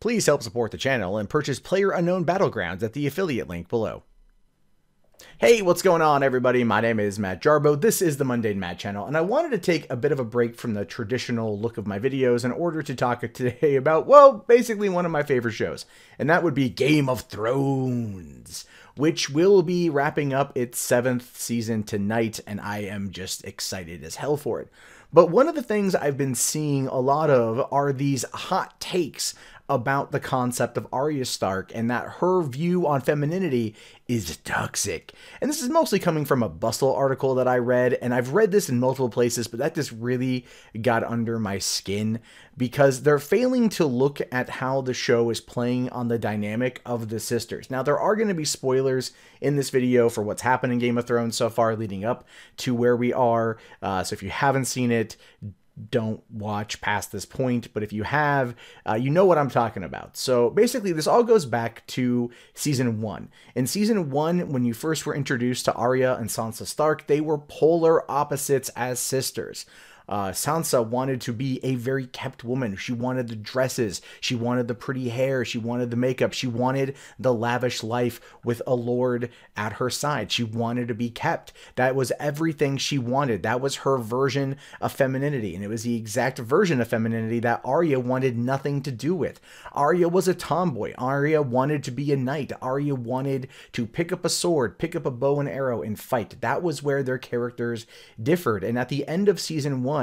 Please help support the channel and purchase PlayerUnknown Battlegrounds at the affiliate link below. Hey, what's going on, everybody? My name is Matt Jarbo. This is the MundaneChats channel, and I wanted to take a bit of a break from the traditional look of my videos in order to talk today about, well, basically one of my favorite shows, and that would be Game of Thrones, which will be wrapping up its 7th season tonight, and I am just excited as hell for it. But one of the things I've been seeing a lot of are these hot takes about the concept of Arya Stark and that her view on femininity is toxic. And this is mostly coming from a Bustle article that I read, and I've read this in multiple places, but that just really got under my skin because they're failing to look at how the show is playing on the dynamic of the sisters. Now, there are going to be spoilers in this video for what's happened in Game of Thrones so far leading up to where we are. So if you haven't seen it, don't watch past this point, but if you have, you know what I'm talking about. So basically, this all goes back to season 1. In season 1, when you first were introduced to Arya and Sansa Stark, they were polar opposites as sisters. Sansa wanted to be a very kept woman. She wanted the dresses. She wanted the pretty hair. She wanted the makeup. She wanted the lavish life with a lord at her side. She wanted to be kept. That was everything she wanted. That was her version of femininity. And it was the exact version of femininity that Arya wanted nothing to do with. Arya was a tomboy. Arya wanted to be a knight. Arya wanted to pick up a sword, pick up a bow and arrow, and fight. That was where their characters differed. And at the end of season 1,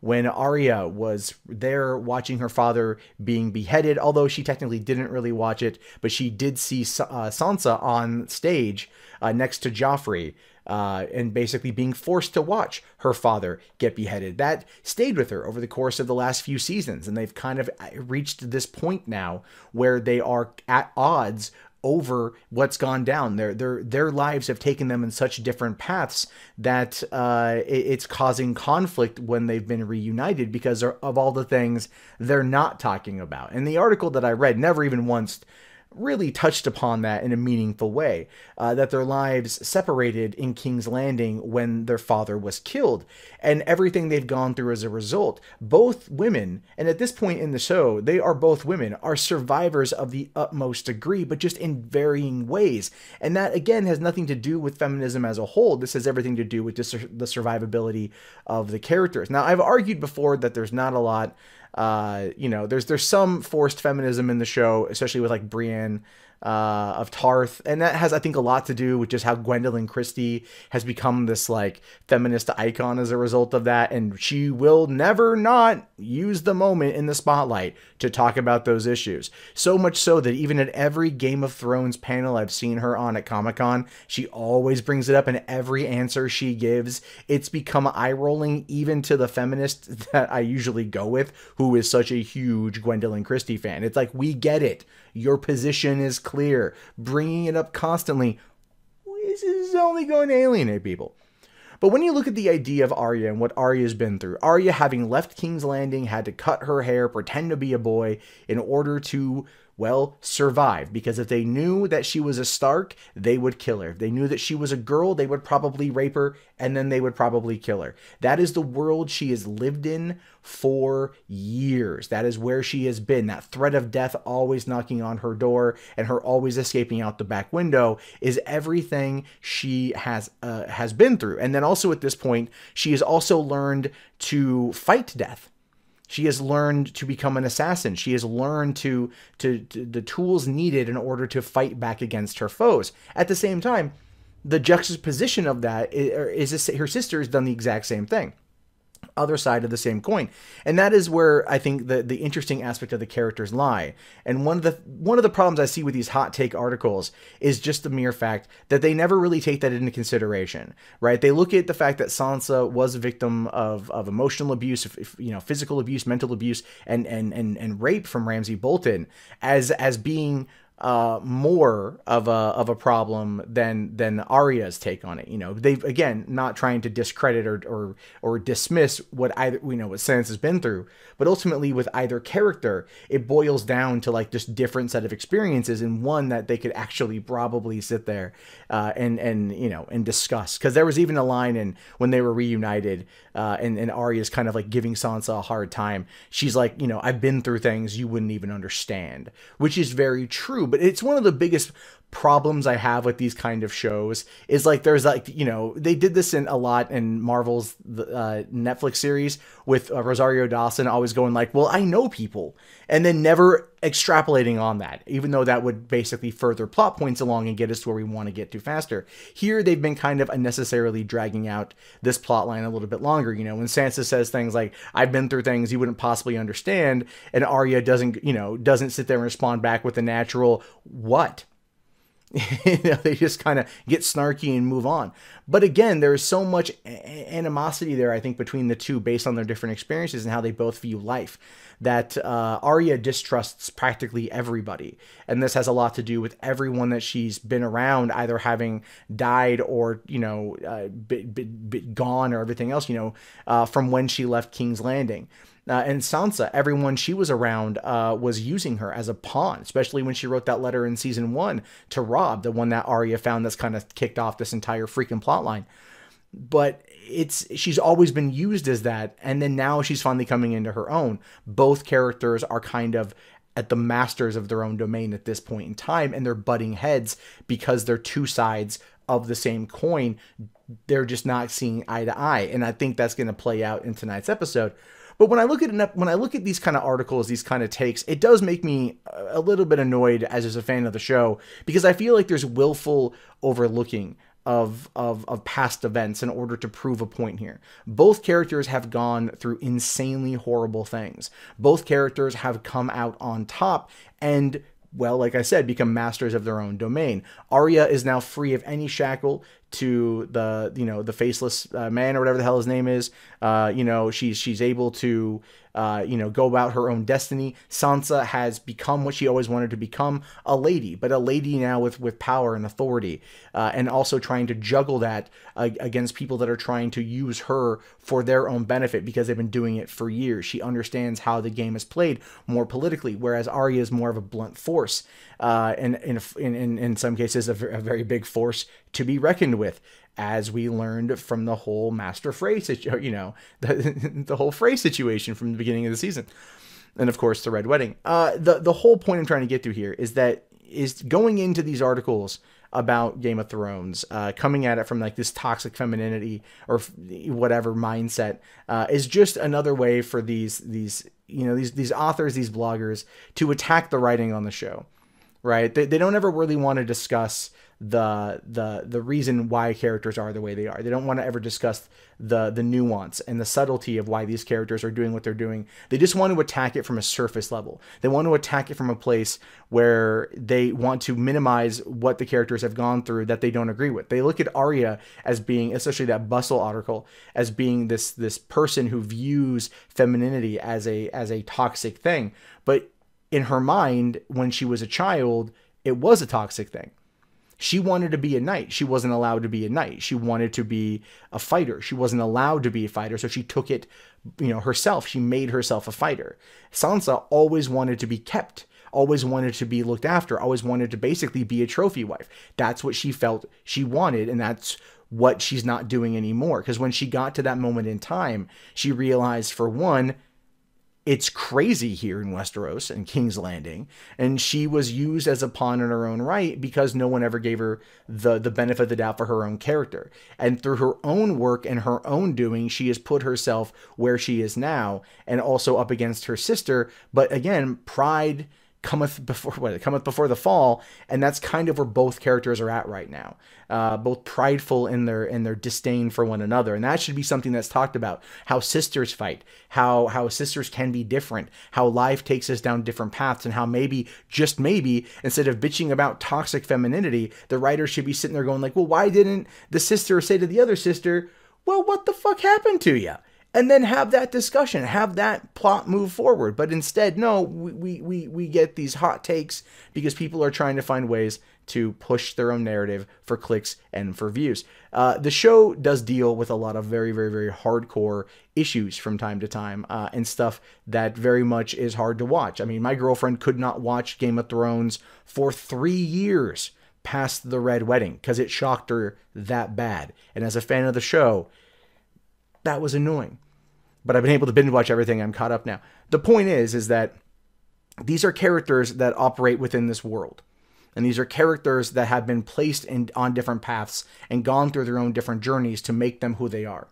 when Arya was there watching her father being beheaded, although she technically didn't really watch it, but she did see Sansa on stage next to Joffrey, and basically being forced to watch her father get beheaded. That stayed with her over the course of the last few seasons, and they've kind of reached this point now where they are at odds over what's gone down. Their lives have taken them in such different paths that it's causing conflict when they've been reunited because of all the things they're not talking about. And the article that I read never even once really touched upon that in a meaningful way, that their lives separated in King's Landing when their father was killed, and everything they've gone through as a result. Both women, and at this point in the show, they are both women, are survivors of the utmost degree, but just in varying ways. And that, again, has nothing to do with feminism as a whole. This has everything to do with just the survivability of the characters. Now, I've argued before that there's not a lot, you know, there's some forced feminism in the show, especially with like Brienne of Tarth, and that has, I think, a lot to do with just how Gwendolyn Christie has become this like feminist icon as a result of that, and she will never not use the moment in the spotlight to talk about those issues. So much so that even at every Game of Thrones panel I've seen her on at Comic-Con, she always brings it up in every answer she gives. It's become eye-rolling even to the feminist that I usually go with, who is such a huge Gwendolyn Christie fan. It's like, we get it. Your position is clear. Bringing it up constantly, this is only going to alienate people. But when you look at the idea of Arya and what Arya's been through, Arya, having left King's Landing, had to cut her hair, pretend to be a boy in order to, well, survive. Because if they knew that she was a Stark, they would kill her. If they knew that she was a girl, they would probably rape her, and then they would probably kill her. That is the world she has lived in for years. That is where she has been. That threat of death always knocking on her door and her always escaping out the back window is everything she has been through. And then also at this point, she has also learned to fight death. She has learned to become an assassin. She has learned to the tools needed in order to fight back against her foes. At the same time, the juxtaposition of that is her sister has done the exact same thing. Other side of the same coin. And that is where I think the interesting aspect of the characters lie. And one of the problems I see with these hot take articles is just the mere fact that they never really take that into consideration, right? They look at the fact that Sansa was a victim of emotional abuse, you know, physical abuse, mental abuse, and rape from Ramsay Bolton as being more of a problem than Arya's take on it. You know, they've, again, not trying to discredit or dismiss what either, you know, what Sansa's been through, but ultimately with either character, it boils down to like just different set of experiences, and one that they could actually probably sit there and you know, and discuss. Because there was even a line in when they were reunited, and Arya's kind of like giving Sansa a hard time. She's like, you know, I've been through things you wouldn't even understand, which is very true. But it's one of the biggest problems I have with these kind of shows is like, there's like, you know, they did this in a lot in Marvel's Netflix series with Rosario Dawson always going like, well, I know people, and then never extrapolating on that, even though that would basically further plot points along and get us to where we want to get to faster. Here, they've been kind of unnecessarily dragging out this plot line a little bit longer. You know, when Sansa says things like, I've been through things you wouldn't possibly understand, and Arya doesn't, you know, doesn't sit there and respond back with a natural, what? You know, they just kind of get snarky and move on. But again, there is so much animosity there, I think, between the two based on their different experiences and how they both view life, that Arya distrusts practically everybody. And this has a lot to do with everyone that she's been around, either having died or, you know, gone or everything else, you know, from when she left King's Landing. And Sansa, everyone she was around was using her as a pawn, especially when she wrote that letter in season 1 to Robb, the one that Arya found that's kind of kicked off this entire freaking plotline. But she's always been used as that, and then now she's finally coming into her own. Both characters are kind of at the masters of their own domain at this point in time, and they're butting heads because they're two sides of the same coin. They're just not seeing eye to eye, and I think that's going to play out in tonight's episode. But when I look at these kind of articles, these kind of takes, it does make me a little bit annoyed as a fan of the show, because I feel like there's willful overlooking of past events in order to prove a point here. Both characters have gone through insanely horrible things. Both characters have come out on top and, well, like I said, become masters of their own domain. Arya is now free of any shackle to the, you know, the faceless man or whatever the hell his name is. You know, she's able to, you know, go about her own destiny. Sansa has become what she always wanted to become, a lady, but a lady now with power and authority, and also trying to juggle that against people that are trying to use her for their own benefit because they've been doing it for years. She understands how the game is played more politically, whereas Arya is more of a blunt force, and in some cases a very big force to be reckoned with, as we learned from the whole Master Frey, you know, the whole Frey situation from the beginning of the season, and of course the Red Wedding. The whole point I'm trying to get to here is going into these articles about Game of Thrones, coming at it from like this toxic femininity or whatever mindset, is just another way for these authors, these bloggers, to attack the writing on the show. Right? They don't ever really want to discuss the reason why characters are the way they are. They don't want to ever discuss the nuance and the subtlety of why these characters are doing what they're doing. They just want to attack it from a surface level. They want to attack it from a place where they want to minimize what the characters have gone through that they don't agree with. They look at Arya as being, especially that Bustle article, as being this person who views femininity as a toxic thing. But in her mind, when she was a child, it was a toxic thing. She wanted to be a knight. She wasn't allowed to be a knight. She wanted to be a fighter. She wasn't allowed to be a fighter, so she took it, you know, herself. She made herself a fighter. Sansa always wanted to be kept, always wanted to be looked after, always wanted to basically be a trophy wife. That's what she felt she wanted, and that's what she's not doing anymore. Because when she got to that moment in time, she realized, for one, it's crazy here in Westeros and King's Landing, and she was used as a pawn in her own right because no one ever gave her the benefit of the doubt for her own character. And through her own work and her own doing, she has put herself where she is now, and also up against her sister. But again, pride cometh before the fall, and that's kind of where both characters are at right now. Both prideful in their disdain for one another, and that should be something that's talked about. How sisters fight, how sisters can be different, how life takes us down different paths, and how maybe, just maybe, instead of bitching about toxic femininity, the writers should be sitting there going like, well, why didn't the sister say to the other sister, well, what the fuck happened to you? and then have that discussion, have that plot move forward. But instead, no, we get these hot takes because people are trying to find ways to push their own narrative for clicks and for views. The show does deal with a lot of very, very, very hardcore issues from time to time, and stuff that very much is hard to watch. I mean, my girlfriend could not watch Game of Thrones for 3 years past the Red Wedding because it shocked her that bad. And as a fan of the show, that was annoying. But I've been able to binge watch everything. I'm caught up now. The point is that these are characters that operate within this world. And these are characters that have been placed on different paths and gone through their own different journeys to make them who they are.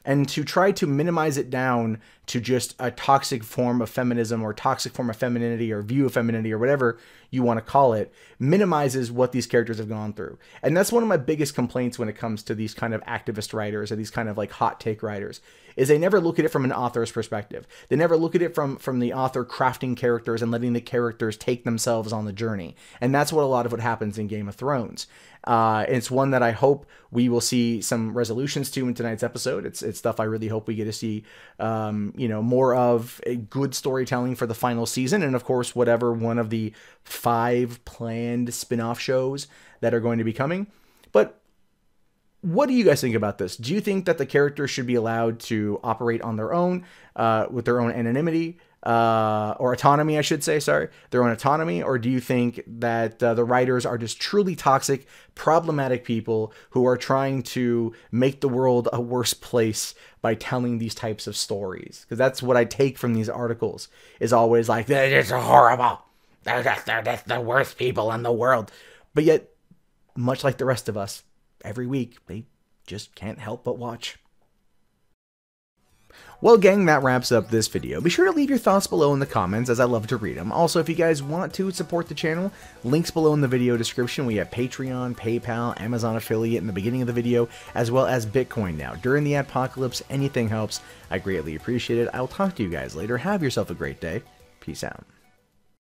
And to try to minimize it down to just a toxic form of feminism or toxic form of femininity or view of femininity or whatever you want to call it, minimizes what these characters have gone through. And that's one of my biggest complaints when it comes to these kind of activist writers or these kind of like hot take writers, is they never look at it from an author's perspective. They never look at it from the author crafting characters and letting the characters take themselves on the journey. And that's what a lot of what happens in Game of Thrones. It's one that I hope we will see some resolutions to in tonight's episode. It's stuff I really hope we get to see, you know, more of a good storytelling for the final season. And of course, whatever one of the 5 planned spin-off shows that are going to be coming. But what do you guys think about this? Do you think that the characters should be allowed to operate on their own, with their own anonymity, or autonomy, I should say, sorry, their own autonomy? Or do you think that the writers are just truly toxic, problematic people who are trying to make the world a worse place by telling these types of stories? Because that's what I take from these articles, is always like, they're just horrible. They're the worst people in the world. But yet, much like the rest of us, every week, they just can't help but watch. Well, gang, that wraps up this video. Be sure to leave your thoughts below in the comments, as I love to read them. Also, if you guys want to support the channel, links below in the video description. We have Patreon, PayPal, Amazon affiliate in the beginning of the video, as well as Bitcoin now. During the apocalypse, anything helps. I greatly appreciate it. I will talk to you guys later. Have yourself a great day. Peace out.